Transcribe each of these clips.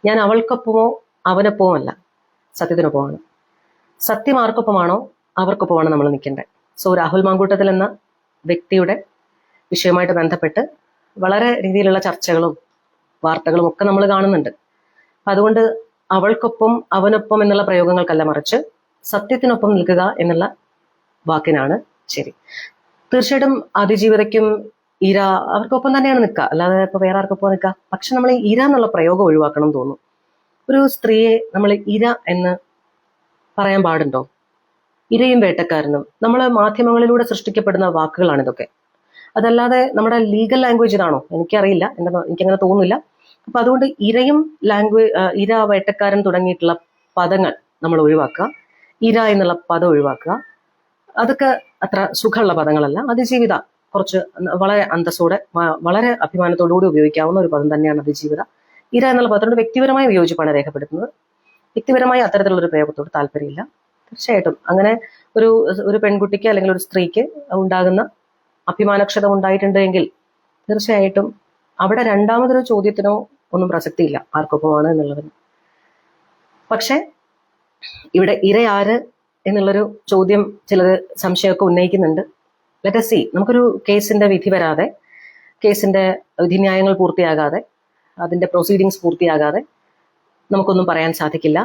ഞാൻ അവൾക്കൊപ്പമോ അവനൊപ്പമോ അല്ല, സത്യത്തിനൊപ്പമാണ്. സത്യം ആർക്കൊപ്പമാണോ അവർക്കൊപ്പമാണ് നമ്മൾ നിൽക്കേണ്ടത്. സോ രാഹുൽ മാങ്കൂട്ടത്തിൽ എന്ന വ്യക്തിയുടെ വിഷയവുമായിട്ട് ബന്ധപ്പെട്ട് വളരെ രീതിയിലുള്ള ചർച്ചകളും വാർത്തകളും ഒക്കെ നമ്മൾ കാണുന്നുണ്ട്. അതുകൊണ്ട് അവൾക്കൊപ്പം അവനൊപ്പം എന്നുള്ള പ്രയോഗങ്ങൾക്കല്ല, മറിച്ച് സത്യത്തിനൊപ്പം നിൽക്കുക എന്നുള്ള വാക്കിനാണ് ശരി. തീർച്ചയായിട്ടും അതിജീവിതയ്ക്കും ഇര അവർക്കൊപ്പം തന്നെയാണ് നിൽക്കുക, അല്ലാതെ ഇപ്പൊ വേറെ ആർക്കൊപ്പം നിൽക്കുക. പക്ഷെ നമ്മൾ ഈ ഇര എന്നുള്ള പ്രയോഗം ഒഴിവാക്കണം തോന്നുന്നു. ഒരു സ്ത്രീയെ നമ്മൾ ഇര എന്ന് പറയാൻ പാടുണ്ടോ? ഇരയും വേട്ടക്കാരനും നമ്മൾ മാധ്യമങ്ങളിലൂടെ സൃഷ്ടിക്കപ്പെടുന്ന വാക്കുകളാണ് ഇതൊക്കെ. അതല്ലാതെ നമ്മുടെ ലീഗൽ ലാംഗ്വേജ് ഇതാണോ? എനിക്കറിയില്ല, എനിക്കങ്ങനെ തോന്നുന്നില്ല. അപ്പൊ അതുകൊണ്ട് ഇരയും ഇര, വേട്ടക്കാരൻ തുടങ്ങിയിട്ടുള്ള പദങ്ങൾ നമ്മൾ ഒഴിവാക്കുക. ഇര എന്നുള്ള പദം ഒഴിവാക്കുക. അതൊക്കെ അത്ര സുഖമുള്ള പദങ്ങളല്ല. അതിജീവിത കുറച്ച് വളരെ അന്തസ്സോടെ വളരെ അഭിമാനത്തോടുകൂടി ഉപയോഗിക്കാവുന്ന ഒരു പദം തന്നെയാണ് അതിജീവിത. ഇര എന്നുള്ള പദത്തോട് വ്യക്തിപരമായ വിയോജിപ്പാണ് രേഖപ്പെടുത്തുന്നത്. വ്യക്തിപരമായി അത്തരത്തിലുള്ള ഒരു പ്രയോഗത്തോട് താല്പര്യമില്ല. തീർച്ചയായിട്ടും അങ്ങനെ ഒരു പെൺകുട്ടിക്ക് അല്ലെങ്കിൽ ഒരു സ്ത്രീക്ക് ഉണ്ടാകുന്ന അഭിമാനക്ഷതം ഉണ്ടായിട്ടുണ്ടെങ്കിൽ തീർച്ചയായിട്ടും അവിടെ രണ്ടാമതൊരു ചോദ്യത്തിനോ ഒന്നും പ്രസക്തിയില്ല ആർക്കൊപ്പമാണ് എന്നുള്ളതിന്. പക്ഷെ ഇവിടെ ഇരയാര് എന്നുള്ളൊരു ചോദ്യം ചിലർ സംശയമൊക്കെ ഉന്നയിക്കുന്നുണ്ട്. Let us see. നമുക്കൊരു കേസിന്റെ വിധി വരാതെ, കേസിന്റെ വിധിന്യായങ്ങൾ പൂർത്തിയാകാതെ, അതിന്റെ പ്രൊസീഡിങ്സ് പൂർത്തിയാകാതെ നമുക്കൊന്നും പറയാൻ സാധിക്കില്ല.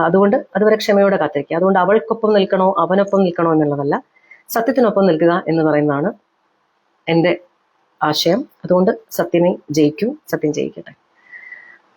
അതുകൊണ്ട് അതുവരെ ക്ഷമയോടെ കാത്തിരിക്കുക. അതുകൊണ്ട് അവൾക്കൊപ്പം നിൽക്കണോ അവനൊപ്പം നിൽക്കണോ എന്നുള്ളതല്ല, സത്യത്തിനൊപ്പം നിൽക്കുക എന്ന് പറയുന്നതാണ് എൻ്റെ ആശയം. അതുകൊണ്ട് സത്യമേ ജയിക്കൂ, സത്യം ജയിക്കട്ടെ.